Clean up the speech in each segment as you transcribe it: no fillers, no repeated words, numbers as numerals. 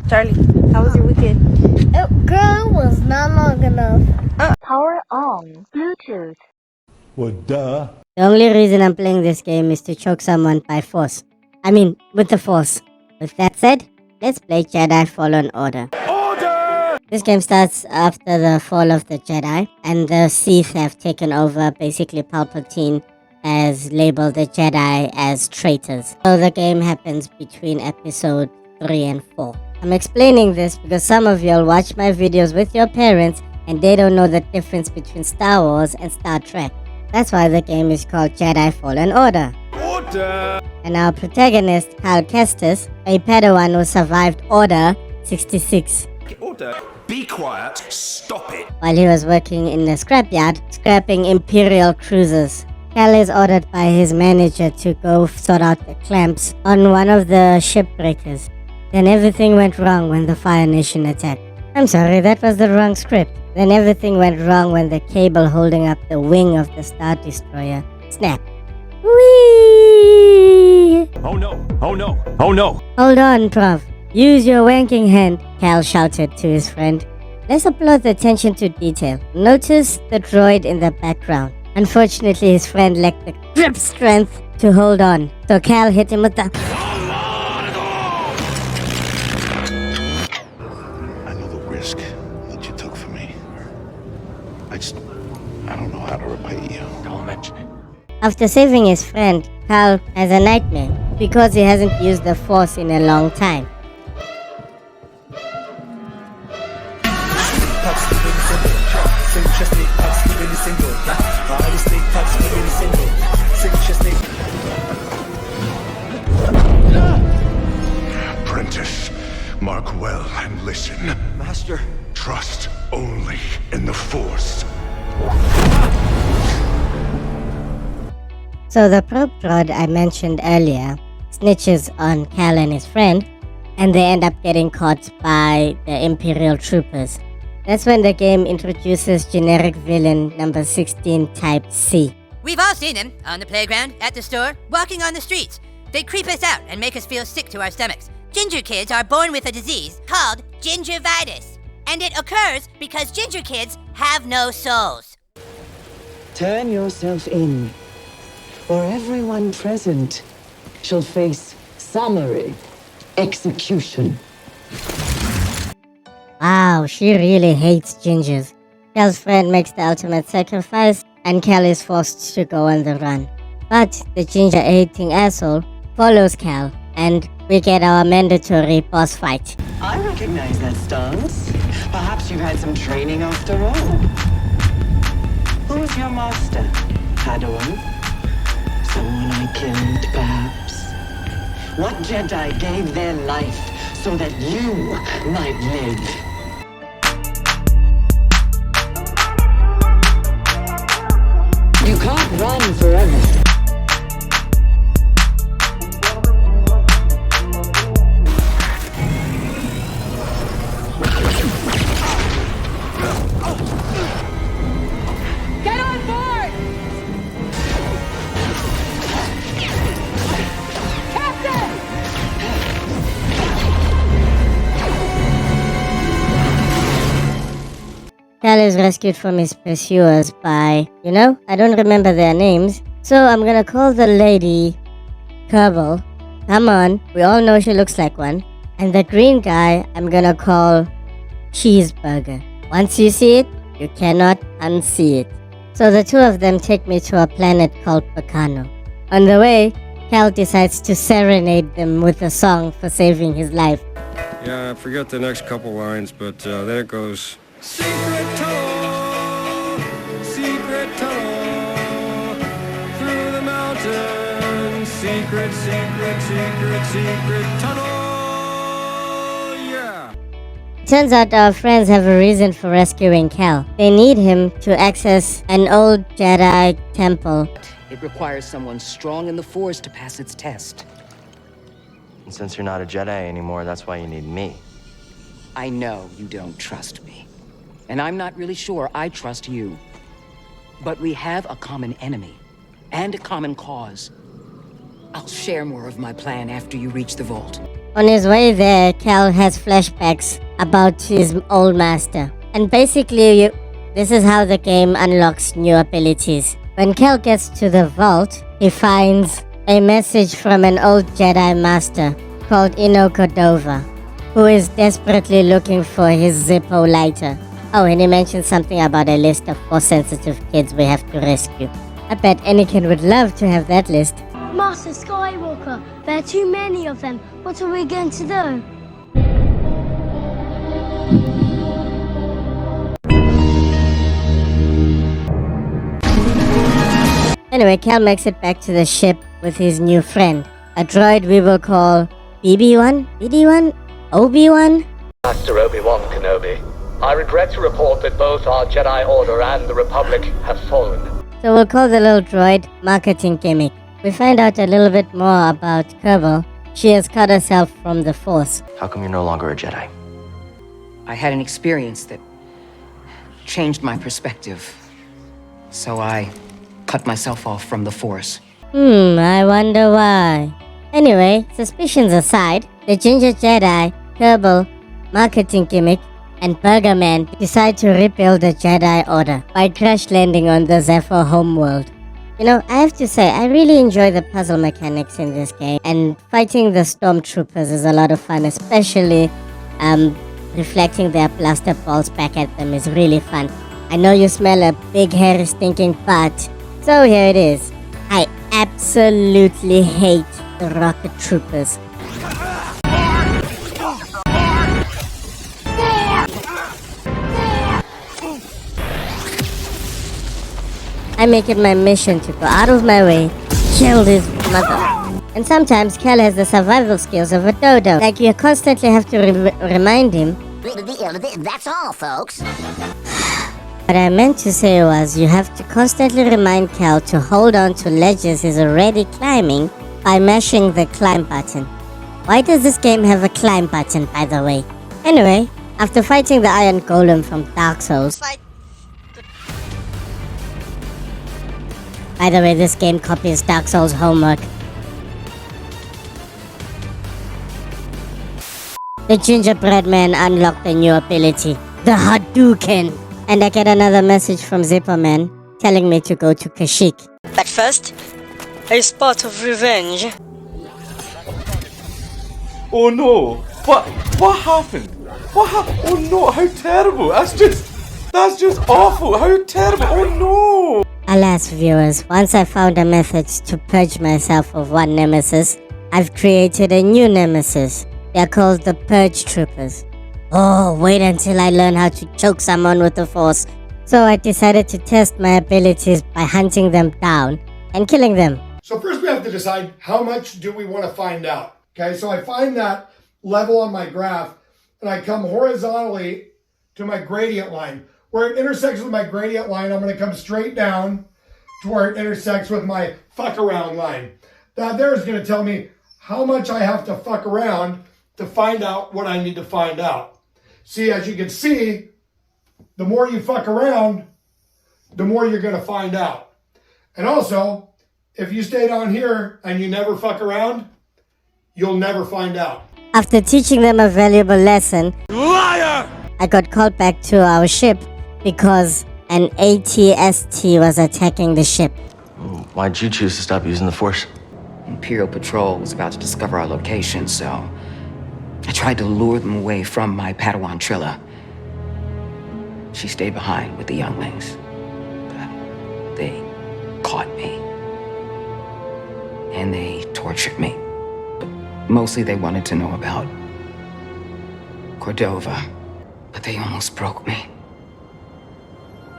Charlie, how was your weekend? Girl was not long enough. Power on. Bluetooth. Well, duh. The only reason I'm playing this game is to choke someone by force. I mean, with the force. With that said, let's play Jedi Fallen Order. This game starts after the fall of the Jedi, and the Sith have taken over. Basically, Palpatine has labeled the Jedi as traitors. So the game happens between episode 3 and 4. I'm explaining this because some of y'all watch my videos with your parents and they don't know the difference between Star Wars and Star Trek. That's why the game is called Jedi Fallen Order. And our protagonist, Cal Kestis, a Padawan who survived Order 66. Order. Be quiet. Stop it. While he was working in the scrapyard, scrapping Imperial cruisers. Cal is ordered by his manager to go sort out the clamps on one of the shipbreakers. Then everything went wrong when the Fire Nation attacked. I'm sorry, that was the wrong script. Then everything went wrong when the cable holding up the wing of the Star Destroyer snapped. Whee! Oh no. Oh no. Oh no. Hold on, Prof. Use your wanking hand, Cal shouted to his friend. Let's applaud the attention to detail. Notice the droid in the background. Unfortunately, his friend lacked the grip strength to hold on, so Cal hit him with the... I know the risk that you took for me. I don't know how to repay you. Don't mention it. After saving his friend, Cal has a nightmare because he hasn't used the Force in a long time. Apprentice, mark well and listen. Master. Trust only in the Force. So the probe droid I mentioned earlier snitches on Cal and his friend, and they end up getting caught by the Imperial troopers. That's when the game introduces generic villain number 16 Type C. We've all seen them on the playground, at the store, walking on the streets. They creep us out and make us feel sick to our stomachs. Ginger kids are born with a disease called gingivitis, and it occurs because ginger kids have no souls. Turn yourself in, or everyone present shall face summary execution. Wow, she really hates gingers. Cal's friend makes the ultimate sacrifice, and Cal is forced to go on the run. But the ginger-hating asshole follows Cal, and we get our mandatory boss fight. I recognize that stance. Perhaps you've had some training after all. Who's your master, Padawan? Someone I killed, perhaps? What Jedi gave their life so that you might live? You can't run forever. Get on board! Captain! Cal is rescued from his pursuers by, I don't remember their names, so I'm gonna call the lady Kerbal. Come on, we all know she looks like one. And the green guy, I'm gonna call Cheeseburger. Once you see it, you cannot unsee it. So the two of them take me to a planet called Bacano. On the way, Cal decides to serenade them with a song for saving his life. Yeah, I forget the next couple lines, but there it goes. Secret tunnel, through the mountains, secret tunnel, yeah. Turns out our friends have a reason for rescuing Cal. They need him to access an old Jedi temple. It requires someone strong in the Force to pass its test. And since you're not a Jedi anymore, that's why you need me. I know you don't trust me. And I'm not really sure I trust you. But we have a common enemy. And a common cause. I'll share more of my plan after you reach the vault. On his way there, Cal has flashbacks about his old master. And basically, this is how the game unlocks new abilities. When Cal gets to the vault, he finds a message from an old Jedi master called Ino Cordova, who is desperately looking for his Zippo lighter. Oh, and he mentioned something about a list of Force-sensitive kids we have to rescue. I bet Anakin would love to have that list. Master Skywalker, there are too many of them. What are we going to do? Anyway, Cal makes it back to the ship with his new friend, a droid we will call BB-1, BD-1, OB-1. Master Obi-Wan Kenobi, I regret to report that both our Jedi Order and the Republic have fallen. So we'll call the little droid Marketing Gimmick. We find out a little bit more about Kerbal. She has cut herself from the Force. How come you're no longer a Jedi? I had an experience that changed my perspective. So I cut myself off from the Force. I wonder why. Anyway, suspicions aside, the Ginger Jedi, Kerbal, Marketing Gimmick, and Burger Man decide to rebuild the Jedi Order by crash landing on the Zephyr homeworld. You know, I have to say, I really enjoy the puzzle mechanics in this game, and fighting the stormtroopers is a lot of fun, especially reflecting their blaster balls back at them is really fun. I know you smell a big hairy stinking fart, so here it is. I absolutely hate the rocket troopers. I make it my mission to go out of my way, kill this mother. And sometimes Cal has the survival skills of a dodo. Like you constantly have to remind him. That's all, folks. What I meant to say was you have to constantly remind Cal to hold on to ledges he's already climbing by mashing the climb button. Why does this game have a climb button, by the way? Anyway, after fighting the Iron Golem from Dark Souls... By the way, this game copies Dark Souls homework. The Gingerbread Man unlocked a new ability, the Hadouken. And I get another message from Zipper Man telling me to go to Kashyyyk. But first, a spot of revenge. Oh no! What happened? What happened? Oh no! How terrible! That's just awful! How terrible! Oh no! Alas, viewers, once I found a method to purge myself of one nemesis, I've created a new nemesis. They are called the Purge Troopers. Oh, wait until I learn how to choke someone with the Force. So I decided to test my abilities by hunting them down and killing them. So first we have to decide how much do we want to find out. Okay, so I find that level on my graph and I come horizontally to my gradient line. Where it intersects with my gradient line, I'm going to come straight down to where it intersects with my fuck around line. That there is going to tell me how much I have to fuck around to find out what I need to find out. See, as you can see, the more you fuck around, the more you're going to find out. And also, if you stay down here and you never fuck around, you'll never find out. After teaching them a valuable lesson, Liar! I got called back to our ship because an ATST was attacking the ship. Why'd you choose to stop using the Force? Imperial Patrol was about to discover our location, so I tried to lure them away from my Padawan Trilla. She stayed behind with the younglings, but they caught me. And they tortured me. But mostly they wanted to know about Cordova, but they almost broke me.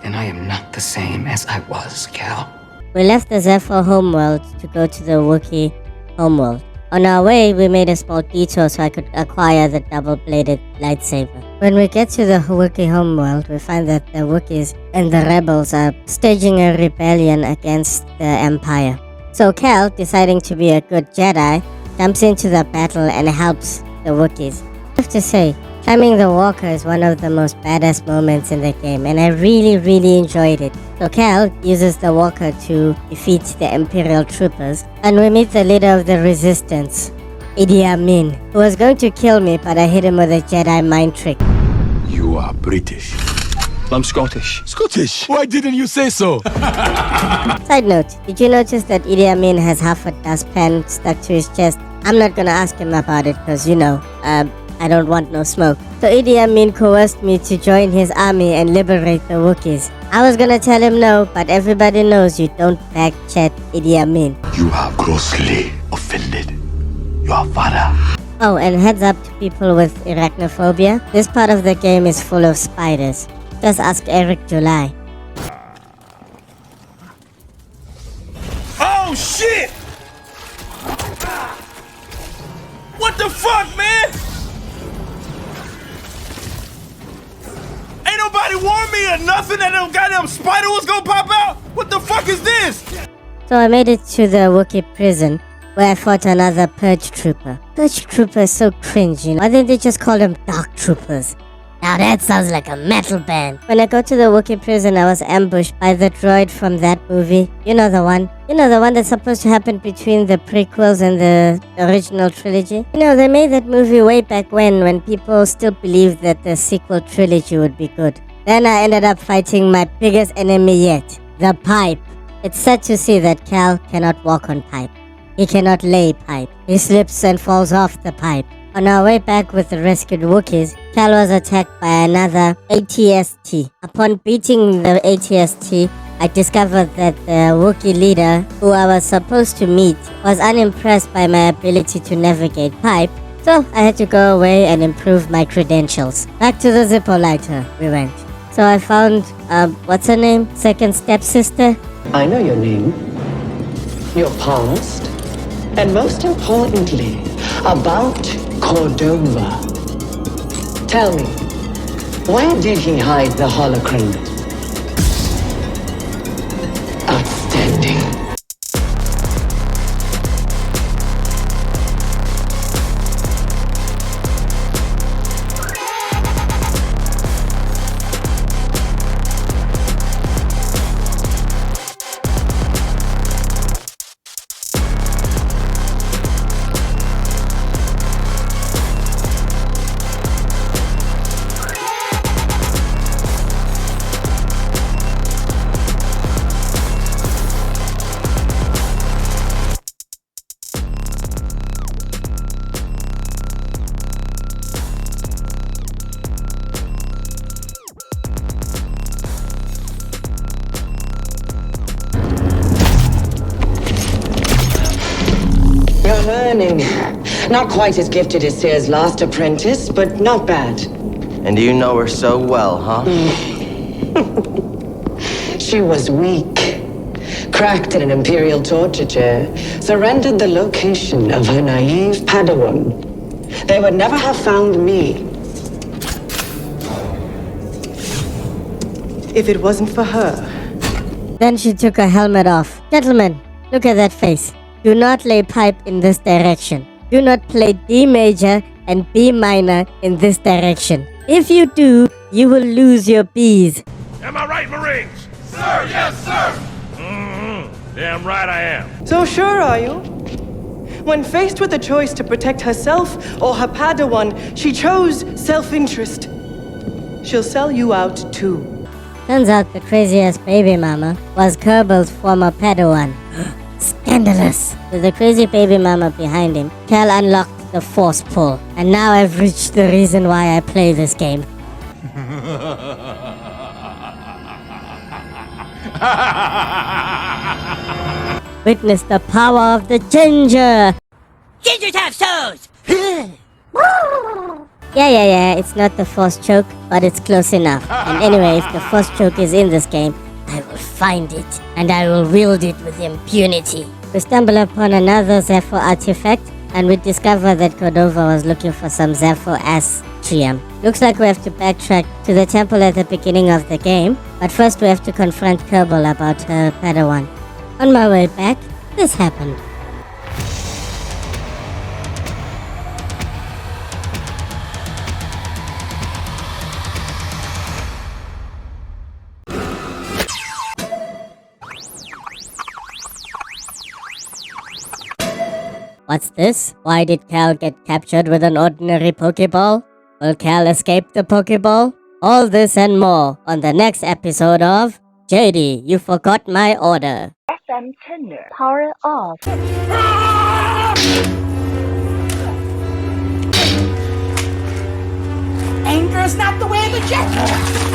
And I am not the same as I was, Cal. We left the Zephyr homeworld to go to the Wookiee homeworld. On our way, we made a small detour so I could acquire the double-bladed lightsaber. When we get to the Wookiee homeworld, we find that the Wookiees and the rebels are staging a rebellion against the Empire. So Cal, deciding to be a good Jedi, jumps into the battle and helps the Wookiees. I have to say, climbing the walker is one of the most badass moments in the game, and I really enjoyed it. So Cal uses the walker to defeat the Imperial troopers, and we meet the leader of the resistance, Idi Amin, who was going to kill me, but I hit him with a Jedi mind trick. You are British. I'm Scottish. Scottish? Why didn't you say so? Side note, did you notice that Idi Amin has half a dustpan stuck to his chest? I'm not gonna ask him about it because, I don't want no smoke. So Idi Amin coerced me to join his army and liberate the Wookiees. I was gonna tell him no, but everybody knows you don't back chat Idi Amin. You have grossly offended your father. Oh, and heads up to people with arachnophobia, this part of the game is full of spiders. Just ask Eric July. Oh shit! What the fuck, man? Ain't nobody warned me or nothing that no goddamn spider was gonna pop out? What the fuck is this? So I made it to the Wookiee prison, where I fought another Purge Trooper. Purge Trooper is so cringe, Why didn't they just call them Dark Troopers? Now that sounds like a metal band. When I go to the Wookiee prison, I was ambushed by the droid from that movie. You know the one. You know the one that's supposed to happen between the prequels and the original trilogy. They made that movie way back when people still believed that the sequel trilogy would be good. Then I ended up fighting my biggest enemy yet, the pipe. It's sad to see that Cal cannot walk on pipe. He cannot lay pipe. He slips and falls off the pipe. On our way back with the rescued Wookiees, Cal was attacked by another ATST. Upon beating the ATST, I discovered that the Wookiee leader, who I was supposed to meet, was unimpressed by my ability to navigate pipe, so I had to go away and improve my credentials. Back to the Zippo lighter we went. So I found, what's her name? Second stepsister? I know your name, your past, and most importantly, about Cordova. Tell me, where did he hide the holocron? Outstanding. You're learning. Not quite as gifted as Sear's last apprentice, but not bad. And you know her so well, huh? She was weak. Cracked in an Imperial torture chair. Surrendered the location of her naive Padawan. They would never have found me if it wasn't for her. Then she took her helmet off. Gentlemen, look at that face. Do not lay pipe in this direction. Do not play D major and B minor in this direction. If you do, you will lose your B's. Am I right, Marines? Sir, yes, sir! Damn right I am. So sure are you? When faced with the choice to protect herself or her Padawan, she chose self-interest. She'll sell you out too. Turns out the crazy-ass baby mama was Kerbal's former Padawan. Scandalous! With the crazy baby mama behind him, Cal unlocked the force pull. And now I've reached the reason why I play this game. Witness the power of the ginger! Gingers have toes! Yeah, it's not the force choke, but it's close enough. And anyway, if the force choke is in this game, I will find it, and I will wield it with impunity. We stumble upon another Zephyr artifact, and we discover that Cordova was looking for some Zephyr Astrium. Looks like we have to backtrack to the temple at the beginning of the game, but first we have to confront Kerbal about her Padawan. On my way back, this happened. What's this? Why did Cal get captured with an ordinary Pokeball? Will Cal escape the Pokeball? All this and more on the next episode of JD, You Forgot My Order. FM tender. Power off. Anger is not the way of a Jedi.